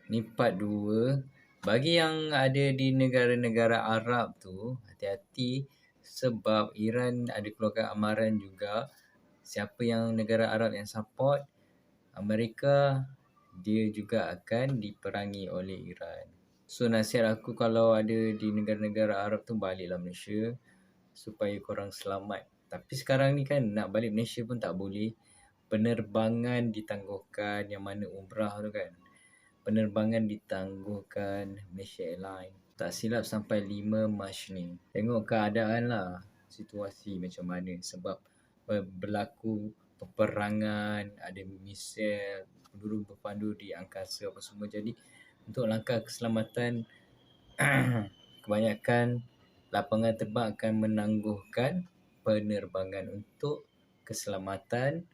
Ni part 2. Bagi yang ada di negara-negara Arab tu, hati-hati sebab Iran ada keluarkan amaran juga. Siapa yang negara Arab yang support Amerika, dia juga akan diperangi oleh Iran. So nasihat aku kalau ada di negara-negara Arab tu, baliklah Malaysia supaya korang selamat. Tapi sekarang ni kan nak balik Malaysia pun tak boleh. Penerbangan ditangguhkan, yang mana umrah tu kan. Penerbangan ditangguhkan Malaysia Airlines. Tak silap sampai 5 Mac ni. Tengok keadaan lah, situasi macam mana. Sebab berlaku peperangan, ada misal, peluru berpandu di angkasa apa semua. Jadi untuk langkah keselamatan kebanyakan lapangan terbang akan menangguhkan penerbangan untuk keselamatan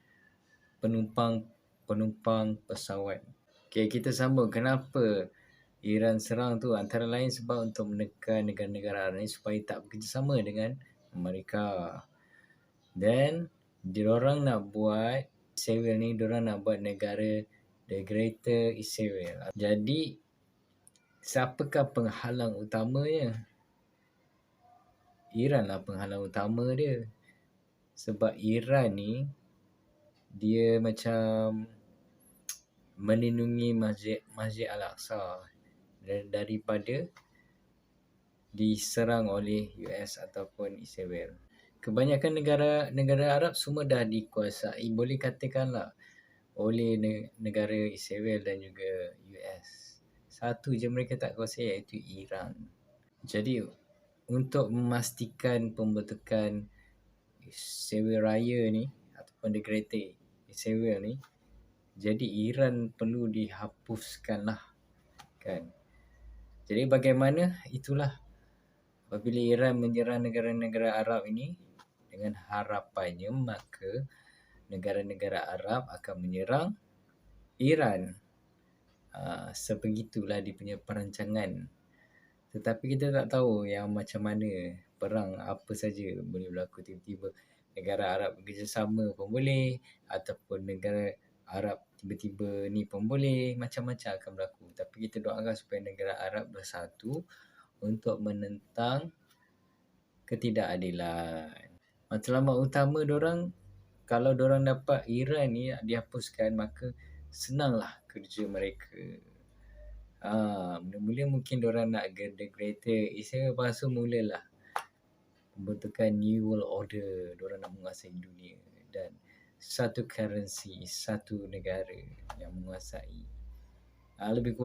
penumpang pesawat. Okay, kita sambung. Kenapa Iran serang tu? Antara lain sebab untuk menekan negara-negara Arab ni supaya tak bekerjasama dengan Amerika. Dan diorang nak buat Israel ni, diorang nak buat negara The Greater Israel. Jadi siapakah penghalang utamanya? Iran lah penghalang utama dia. Sebab Iran ni, dia macam melindungi Masjid Al-Aqsa daripada diserang oleh US ataupun Israel. Kebanyakan negara Arab semua dah dikuasai, boleh katakanlah, oleh negara Israel dan juga US. Satu je mereka tak kuasai, iaitu Iran. Jadi untuk memastikan pembentukan Israel Raya ni ataupun The Greater Israel ni, jadi Iran perlu dihapuskan lah kan. Jadi bagaimana? Itulah, apabila Iran menyerang negara-negara Arab ini, dengan harapannya maka negara-negara Arab akan menyerang Iran. Sebegitulah dia punya perancangan. Tetapi kita tak tahu yang macam mana perang apa saja boleh berlaku. Tiba-tiba negara Arab bekerjasama pun boleh, ataupun negara Arab tiba-tiba ni pun boleh. Macam-macam akan berlaku. Tapi kita doakan supaya negara Arab bersatu untuk menentang ketidakadilan. Matlamat utama diorang, kalau diorang dapat Iran ni dihapuskan, maka senanglah kerja mereka. Mula-mula mungkin diorang nak The Greater Israel, lepas tu mulalah pembentukan New World Order. Diorang nak menguasai dunia dan satu currency, satu negara yang menguasai. Lebih kurang